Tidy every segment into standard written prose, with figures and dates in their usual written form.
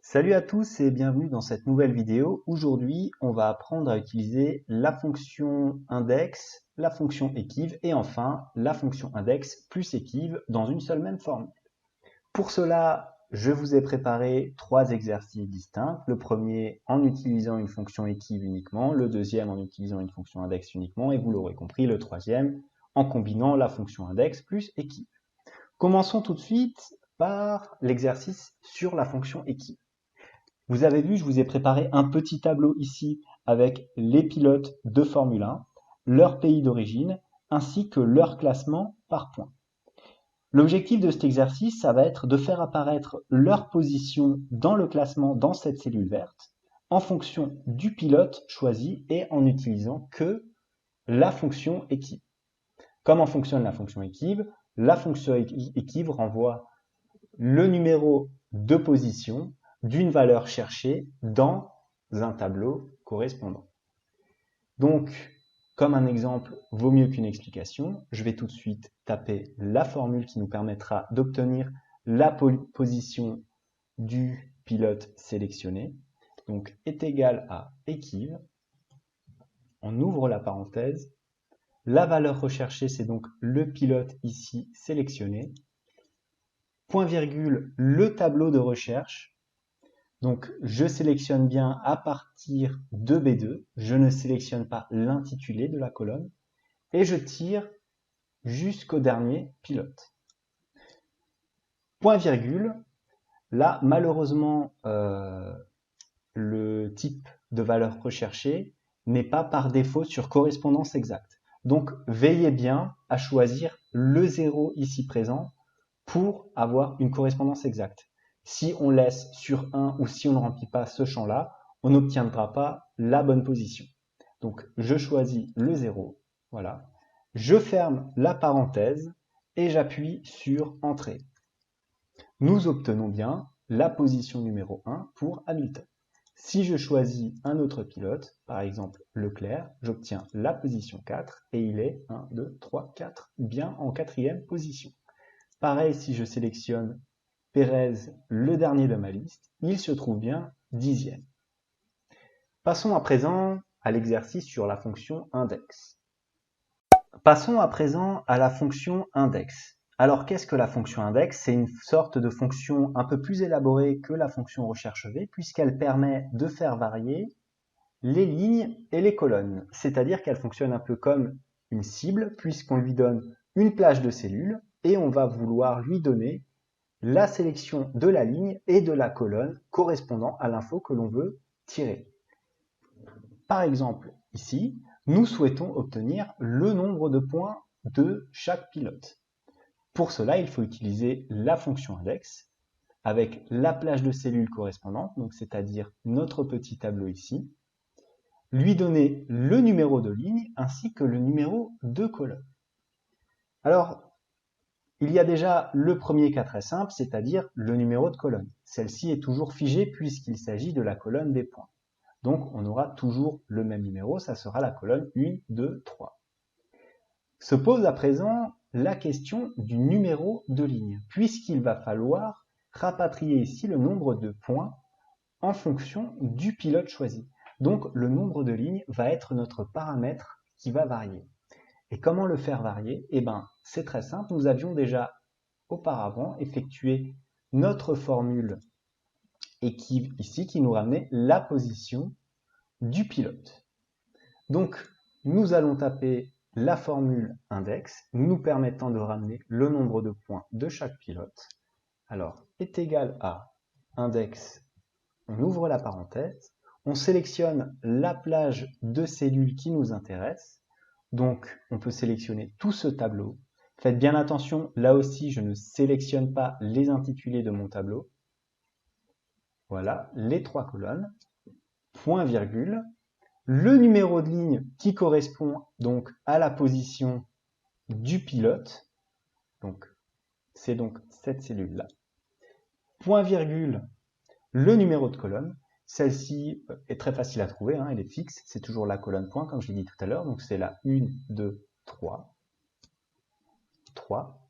Salut à tous et bienvenue dans cette nouvelle vidéo. Aujourd'hui, on va apprendre à utiliser la fonction index, la fonction equiv et enfin la fonction index plus equiv dans une seule même formule. Pour cela, je vous ai préparé trois exercices distincts. Le premier en utilisant une fonction equiv uniquement, le deuxième en utilisant une fonction index uniquement et vous l'aurez compris, le troisième en combinant la fonction index plus equiv. Commençons tout de suite par l'exercice sur la fonction equiv. Vous avez vu, je vous ai préparé un petit tableau ici avec les pilotes de Formule 1, leur pays d'origine, ainsi que leur classement par points. L'objectif de cet exercice, ça va être de faire apparaître leur position dans le classement dans cette cellule verte, en fonction du pilote choisi et en utilisant que la fonction equiv. Comment fonctionne la fonction equiv? La fonction equiv renvoie le numéro de position d'une valeur cherchée dans un tableau correspondant. Donc, comme un exemple vaut mieux qu'une explication, je vais tout de suite taper la formule qui nous permettra d'obtenir la position du pilote sélectionné. Donc, est égal à equiv. On ouvre la parenthèse. La valeur recherchée, c'est donc le pilote ici sélectionné. Point virgule, le tableau de recherche. Donc, je sélectionne bien à partir de B2, je ne sélectionne pas l'intitulé de la colonne, et je tire jusqu'au dernier pilote. Point virgule, là, malheureusement, le type de valeur recherchée n'est pas par défaut sur correspondance exacte. Donc, veillez bien à choisir le 0 ici présent pour avoir une correspondance exacte. Si on laisse sur 1 ou si on ne remplit pas ce champ-là, on n'obtiendra pas la bonne position. Donc, je choisis le 0, voilà. Je ferme la parenthèse et j'appuie sur Entrée. Nous obtenons bien la position numéro 1 pour Hamilton. Si je choisis un autre pilote, par exemple Leclerc, j'obtiens la position 4 et il est 1, 2, 3, 4, bien en quatrième position. Pareil, si je sélectionne Pérez, le dernier de ma liste, il se trouve bien 10e. Passons à présent à l'exercice sur la fonction index. Passons à présent à la fonction index. Alors, qu'est-ce que la fonction index? C'est une sorte de fonction un peu plus élaborée que la fonction recherche V, puisqu'elle permet de faire varier les lignes et les colonnes. C'est-à-dire qu'elle fonctionne un peu comme une cible, puisqu'on lui donne une plage de cellules, et on va vouloir lui donner la sélection de la ligne et de la colonne correspondant à l'info que l'on veut tirer. Par exemple, ici, nous souhaitons obtenir le nombre de points de chaque pilote. Pour cela, il faut utiliser la fonction index avec la plage de cellules correspondante, donc c'est-à-dire notre petit tableau ici, lui donner le numéro de ligne ainsi que le numéro de colonne. Alors, il y a déjà le premier cas très simple, c'est-à-dire le numéro de colonne. Celle-ci est toujours figée puisqu'il s'agit de la colonne des points. Donc on aura toujours le même numéro, ça sera la colonne 1, 2, 3. Se pose à présent la question du numéro de ligne, puisqu'il va falloir rapatrier ici le nombre de points en fonction du pilote choisi. Donc le nombre de lignes va être notre paramètre qui va varier. Et comment le faire varier? Eh bien, c'est très simple. Nous avions déjà auparavant effectué notre formule equiv ici qui nous ramenait la position du pilote. Donc, nous allons taper la formule index nous permettant de ramener le nombre de points de chaque pilote. Alors, est égal à index, on ouvre la parenthèse, on sélectionne la plage de cellules qui nous intéresse. Donc, on peut sélectionner tout ce tableau. Faites bien attention, là aussi, je ne sélectionne pas les intitulés de mon tableau. Voilà, les trois colonnes, point virgule, le numéro de ligne qui correspond donc à la position du pilote. Donc, c'est donc cette cellule-là. Point virgule, le numéro de colonne. Celle-ci est très facile à trouver, hein, elle est fixe, c'est toujours la colonne point, comme je l'ai dit tout à l'heure, donc c'est la 1, 2, 3, 3,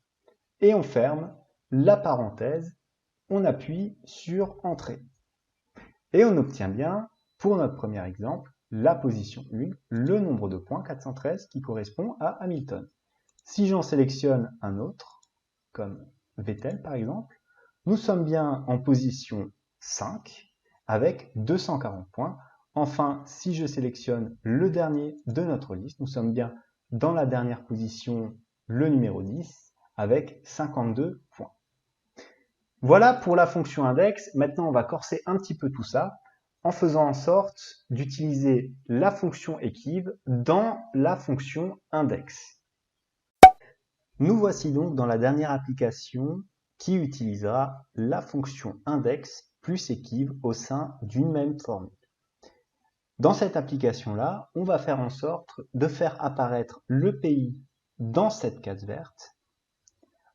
et on ferme la parenthèse, on appuie sur Entrée. Et on obtient bien, pour notre premier exemple, la position 1, le nombre de points 413 qui correspond à Hamilton. Si j'en sélectionne un autre, comme Vettel par exemple, nous sommes bien en position 5 avec 240 points. Enfin, si je sélectionne le dernier de notre liste, nous sommes bien dans la dernière position, le numéro 10, avec 52 points. Voilà pour la fonction index. Maintenant, on va corser un petit peu tout ça en faisant en sorte d'utiliser la fonction equiv dans la fonction index. Nous voici donc dans la dernière application qui utilisera la fonction index plus equiv au sein d'une même formule. Dans cette application-là, on va faire en sorte de faire apparaître le pays dans cette case verte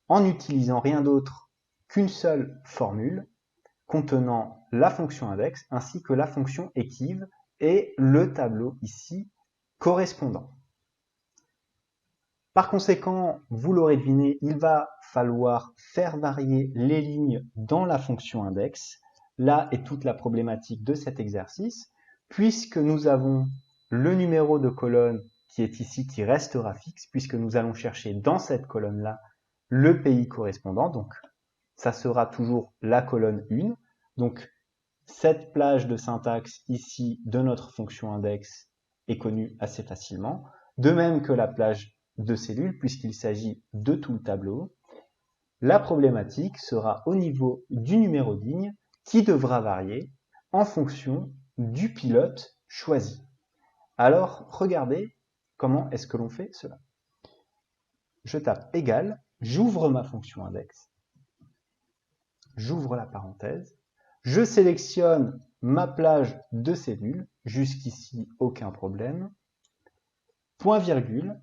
en n'utilisant rien d'autre qu'une seule formule contenant la fonction index ainsi que la fonction equiv et le tableau ici correspondant. Par conséquent, vous l'aurez deviné, il va falloir faire varier les lignes dans la fonction index. Là est toute la problématique de cet exercice, puisque nous avons le numéro de colonne qui est ici, qui restera fixe, puisque nous allons chercher dans cette colonne-là le pays correspondant. Donc, ça sera toujours la colonne 1. Donc, cette plage de syntaxe ici de notre fonction index est connue assez facilement, de même que la plage de cellules, puisqu'il s'agit de tout le tableau. La problématique sera au niveau du numéro de ligne qui devra varier en fonction du pilote choisi. Alors, regardez comment est-ce que l'on fait cela. Je tape égal, j'ouvre ma fonction index, j'ouvre la parenthèse, je sélectionne ma plage de cellules, jusqu'ici aucun problème, point virgule,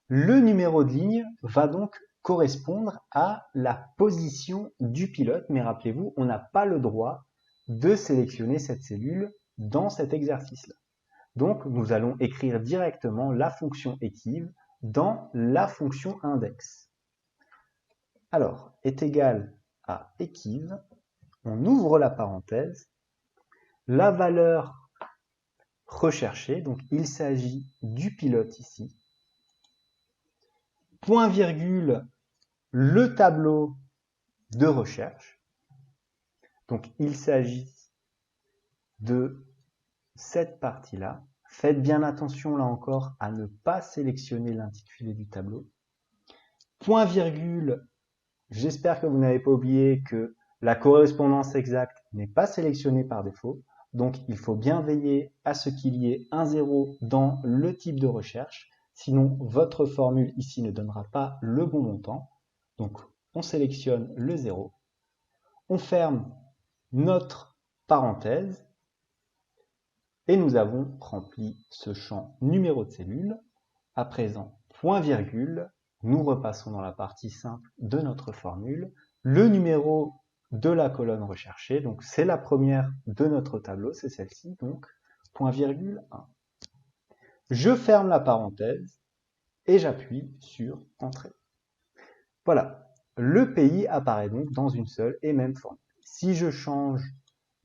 le numéro de ligne va donc correspondre à la position du pilote, mais rappelez-vous, on n'a pas le droit de sélectionner cette cellule dans cet exercice-là. Donc, nous allons écrire directement la fonction equiv dans la fonction index. Alors, est égal à equiv, on ouvre la parenthèse, la valeur recherchée, donc il s'agit du pilote ici, point virgule, le tableau de recherche. Donc, il s'agit de cette partie-là. Faites bien attention, là encore, à ne pas sélectionner l'intitulé du tableau. Point virgule, j'espère que vous n'avez pas oublié que la correspondance exacte n'est pas sélectionnée par défaut. Donc, il faut bien veiller à ce qu'il y ait un 0 dans le type de recherche. Sinon, votre formule ici ne donnera pas le bon montant. Donc, on sélectionne le 0. On ferme notre parenthèse. Et nous avons rempli ce champ numéro de cellule. À présent, point virgule, nous repassons dans la partie simple de notre formule. Le numéro de la colonne recherchée, donc c'est la première de notre tableau, c'est celle-ci, donc point virgule 1. Je ferme la parenthèse et j'appuie sur Entrée. Voilà, le pays apparaît donc dans une seule et même formule. Si je change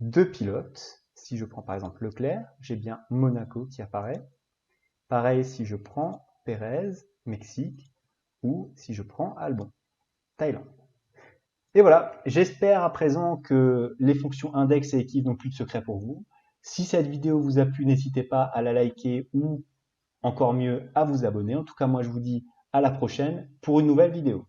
de pilote, si je prends par exemple Leclerc, j'ai bien Monaco qui apparaît. Pareil si je prends Pérez, Mexique, ou si je prends Albon, Thaïlande. Et voilà, j'espère à présent que les fonctions index et equiv n'ont plus de secret pour vous. Si cette vidéo vous a plu, n'hésitez pas à la liker ou encore mieux à vous abonner. En tout cas, moi je vous dis à la prochaine pour une nouvelle vidéo.